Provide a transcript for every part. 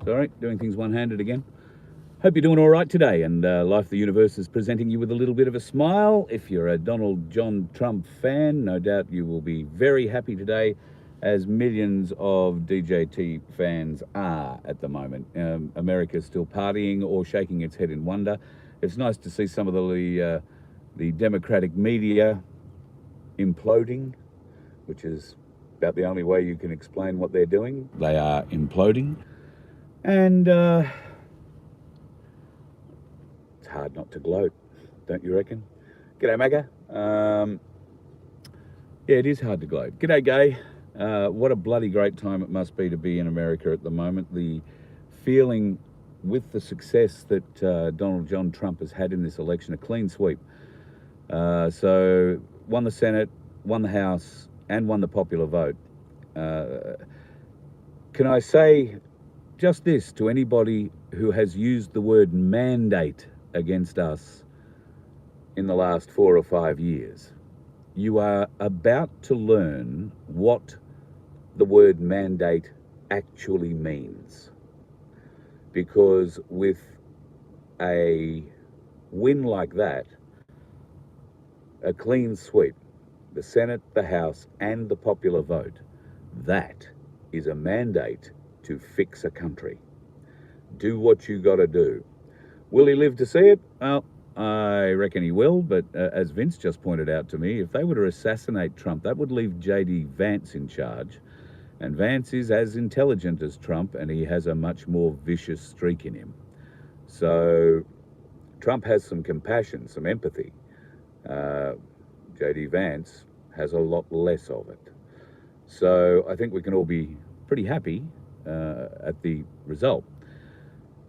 Sorry, doing things one-handed again. Hope you're doing all right today, and Life the Universe is presenting you with a little bit of a smile. If you're a Donald John Trump fan, no doubt you will be very happy today, as millions of DJT fans are at the moment. America's still partying or shaking its head in wonder. It's nice to see some of the Democratic media imploding, which is about the only way you can explain what they're doing. They are imploding. And it's hard not to gloat, don't you reckon? G'day, Magga. Yeah, it is hard to gloat. G'day, Gay. What a bloody great time it must be to be in America at the moment. The feeling with the success that Donald John Trump has had in this election, a clean sweep. So won the Senate, won the House, and won the popular vote. Can I say just this to anybody who has used the word mandate against us in the last 4 or 5 years? You are about to learn what the word mandate actually means. Because with a win like that, a clean sweep, the Senate, the House, and the popular vote, that is a mandate to fix a country. Do what you got to do. Will he live to see it? Well, I reckon he will, but as Vince just pointed out to me, if they were to assassinate Trump, that would leave J.D. Vance in charge. And Vance is as intelligent as Trump, and he has a much more vicious streak in him. So Trump has some compassion, some empathy. J.D. Vance has a lot less of it. So I think we can all be pretty happy at the result.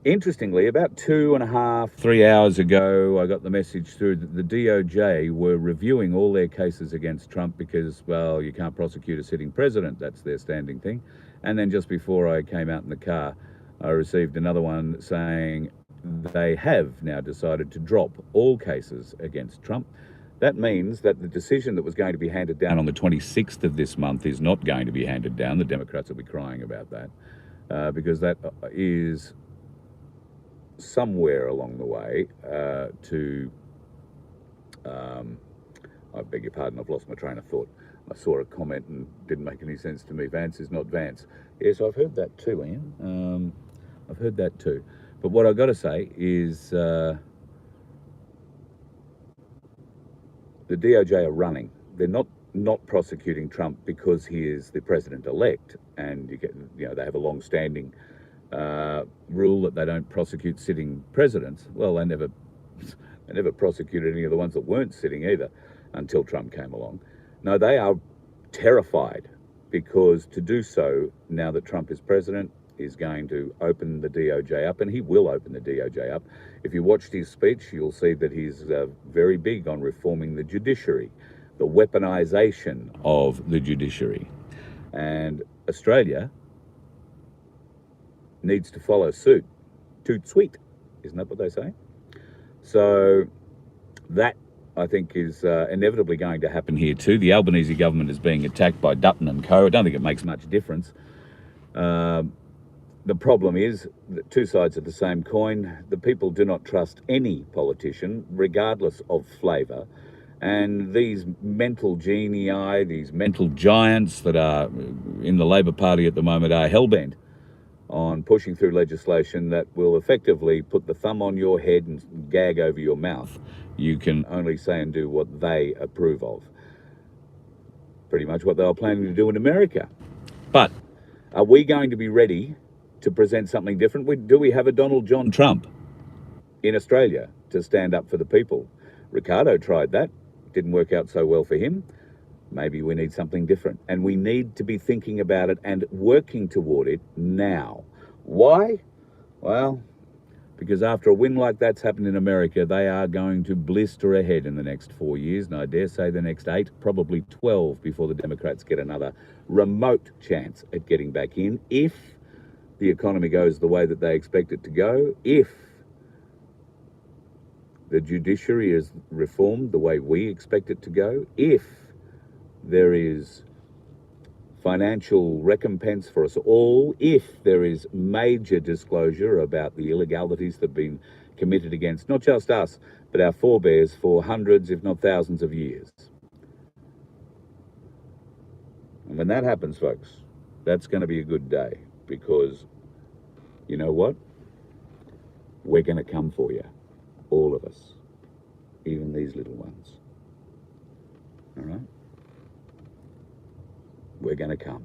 Interestingly, about 2.5, 3 hours ago, I got the message through that the DOJ were reviewing all their cases against Trump because, well, you can't prosecute a sitting president. That's their standing thing. And then just before I came out in the car, I received another one saying they have now decided to drop all cases against Trump. That means that the decision that was going to be handed down on the 26th of this month is not going to be handed down. The Democrats will be crying about that because that is somewhere along the way I beg your pardon, I've lost my train of thought. I saw a comment and didn't make any sense to me. Vance is not Vance. Yes, I've heard that too, Ian. I've heard that too. But what I've got to say is the DOJ are running. They're not prosecuting Trump because he is the president-elect, and they have a long-standing rule that they don't prosecute sitting presidents. Well, they never prosecuted any of the ones that weren't sitting either until Trump came along. No, they are terrified because to do so, now that Trump is president, is going to open the DOJ up, and he will open the DOJ up. If you watched his speech, you'll see that he's very big on reforming the judiciary, the weaponization of the judiciary. And Australia needs to follow suit. Toot sweet, isn't that what they say? So that, I think, is inevitably going to happen here too. The Albanese government is being attacked by Dutton and co. I don't think it makes much difference. The problem is that two sides of the same coin. The people do not trust any politician, regardless of flavour. And these mental genii, these mental giants that are in the Labor Party at the moment are hellbent on pushing through legislation that will effectively put the thumb on your head and gag over your mouth. You can only say and do what they approve of. Pretty much what they were planning to do in America. But are we going to be ready to present something different? Do we have a Donald John Trump in Australia to stand up for the people? Ricardo tried that. Didn't work out so well for him. Maybe we need something different, and we need to be thinking about it and working toward it now. Why? Well, because after a win like that's happened in America, they are going to blister ahead in the next 4 years, and I dare say the next 8, probably 12, before the Democrats get another remote chance at getting back in, if the economy goes the way that they expect it to go, if the judiciary is reformed the way we expect it to go, if there is financial recompense for us all if there is major disclosure about the illegalities that have been committed against not just us, but our forebears for hundreds, if not thousands of years. And when that happens, folks, that's going to be a good day, because you know what? We're going to come for you, all of us, even these little ones. All right? We're going to come.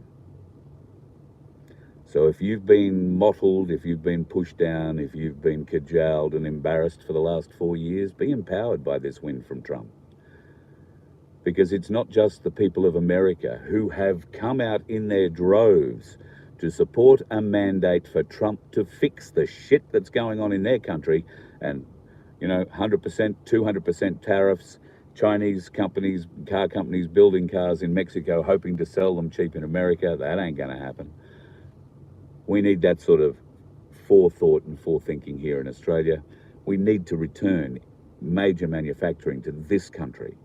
So if you've been mottled, if you've been pushed down, if you've been cajoled and embarrassed for the last 4 years, be empowered by this win from Trump. Because it's not just the people of America who have come out in their droves to support a mandate for Trump to fix the shit that's going on in their country, and, 100%, 200% tariffs, Chinese companies, car companies building cars in Mexico, hoping to sell them cheap in America. That ain't going to happen. We need that sort of forethought and forethinking here in Australia. We need to return major manufacturing to this country.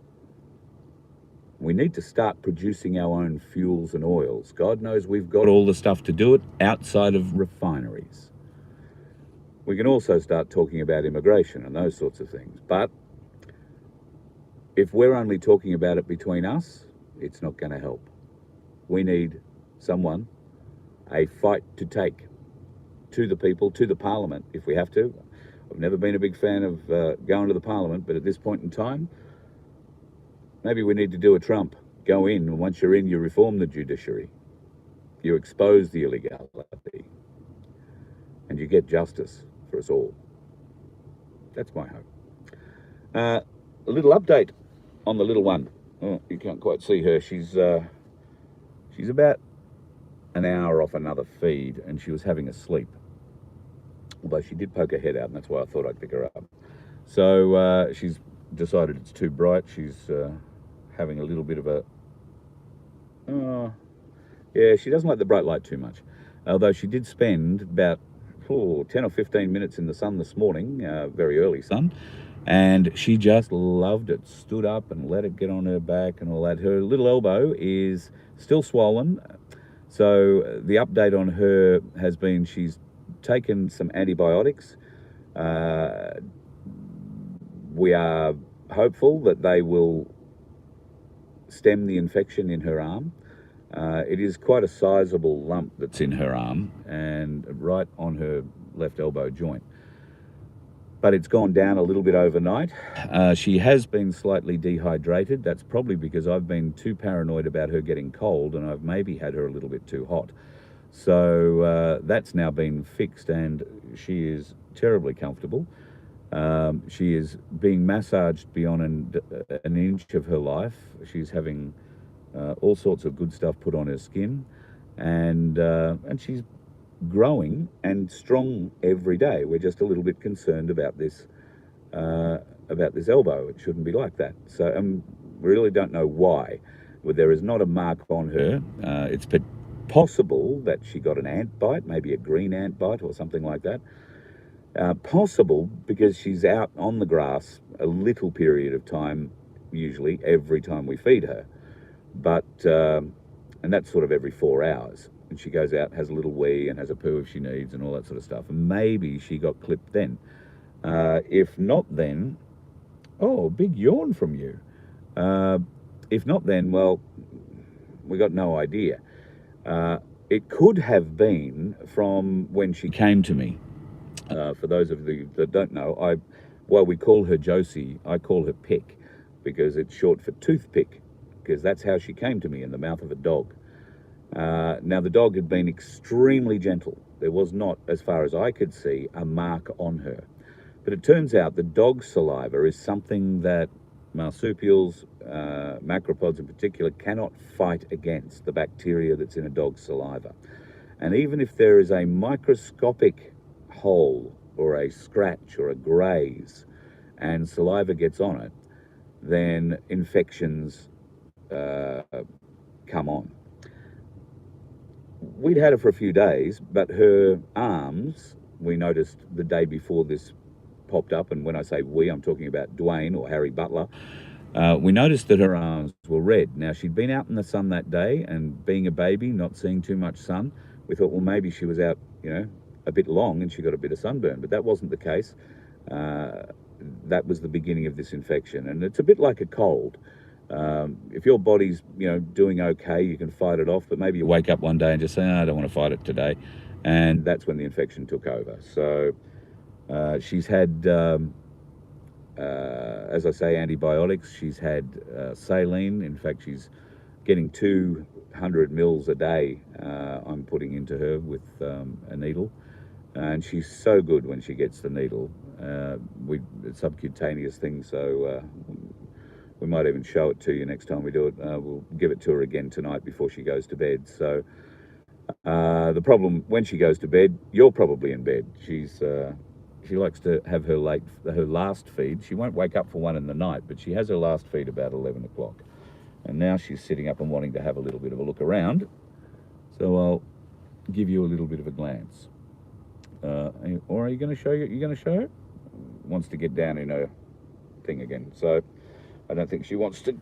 We need to start producing our own fuels and oils. God knows we've got all the stuff to do it outside of refineries. We can also start talking about immigration and those sorts of things. But if we're only talking about it between us, it's not going to help. We need someone, a fight to take to the people, to the parliament, if we have to. I've never been a big fan of going to the parliament, but at this point in time, maybe we need to do a Trump. Go in, and once you're in, you reform the judiciary. You expose the illegality. And you get justice for us all. That's my hope. A little update on the little one. Oh, you can't quite see her. She's about an hour off another feed, and she was having a sleep. Although she did poke her head out, and that's why I thought I'd pick her up. So she's decided it's too bright. She's having a little bit of a... yeah, she doesn't like the bright light too much. Although she did spend about 10 or 15 minutes in the sun this morning, very early sun, and she just loved it. Stood up and let it get on her back and all that. Her little elbow is still swollen. So the update on her has been she's taken some antibiotics. We are hopeful that they will stem the infection in her arm. It is quite a sizable lump that's in her arm and right on her left elbow joint. But it's gone down a little bit overnight. She has been slightly dehydrated. That's probably because I've been too paranoid about her getting cold, and I've maybe had her a little bit too hot. So that's now been fixed, and she is terribly comfortable. She is being massaged beyond an inch of her life. She's having all sorts of good stuff put on her skin, and she's growing and strong every day. We're just a little bit concerned about this elbow. It shouldn't be like that. So we really don't know why. Well, there is not a mark on her. It's possible that she got an ant bite, maybe a green ant bite or something like that. Possible because she's out on the grass a little period of time, usually every time we feed her. But, and that's sort of every 4 hours. And she goes out, has a little wee and has a poo if she needs and all that sort of stuff. And maybe she got clipped then. If not then, big yawn from you. If not then, well, we got no idea. It could have been from when she came to me. For those of you that don't know, while we call her Josie, I call her Pick, because it's short for toothpick, because that's how she came to me, in the mouth of a dog. Now, the dog had been extremely gentle. There was not, as far as I could see, a mark on her. But it turns out the dog's saliva is something that marsupials, macropods in particular, cannot fight against, the bacteria that's in a dog's saliva. And even if there is a microscopic hole or a scratch or a graze and saliva gets on it, then infections come on. We'd had her for a few days, but her arms, we noticed the day before this popped up, and when I say we, I'm talking about Dwayne or Harry Butler. We noticed that her arms were red. Now, she'd been out in the sun that day, and being a baby, not seeing too much sun, we thought, well, maybe she was out, a bit long and she got a bit of sunburn, but that wasn't the case. That was the beginning of this infection, and it's a bit like a cold. If your body's, doing okay, you can fight it off, but maybe you wake up one day and just say, I don't want to fight it today, and that's when the infection took over. So she's had, as I say, antibiotics. She's had saline. In fact, she's getting 200 mils a day I'm putting into her with a needle. And she's so good when she gets the needle. It's subcutaneous thing, so we might even show it to you next time we do it. We'll give it to her again tonight before she goes to bed. So the problem, when she goes to bed, you're probably in bed. She likes to have her last feed. She won't wake up for one in the night, but she has her last feed about 11 o'clock. And now she's sitting up and wanting to have a little bit of a look around. So I'll give you a little bit of a glance. Or are you going to show you? You're going to show her? Wants to get down in her thing again. So I don't think she wants to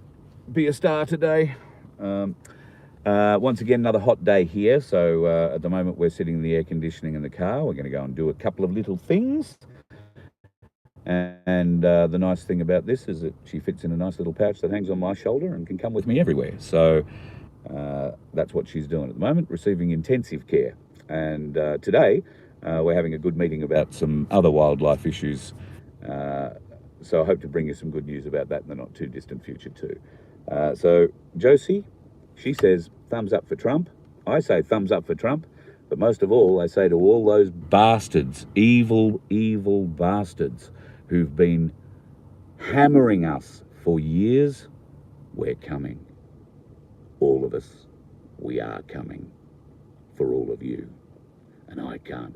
be a star today. Once again, another hot day here. So at the moment we're sitting in the air conditioning in the car. We're going to go and do a couple of little things. And the nice thing about this is that she fits in a nice little pouch that hangs on my shoulder and can come with me everywhere. So that's what she's doing at the moment, receiving intensive care. And today we're having a good meeting about some other wildlife issues. So I hope to bring you some good news about that in the not too distant future too. So Josie, she says thumbs up for Trump. I say thumbs up for Trump. But most of all, I say to all those bastards, evil, evil bastards, who've been hammering us for years, we're coming. All of us, we are coming for all of you. And I can't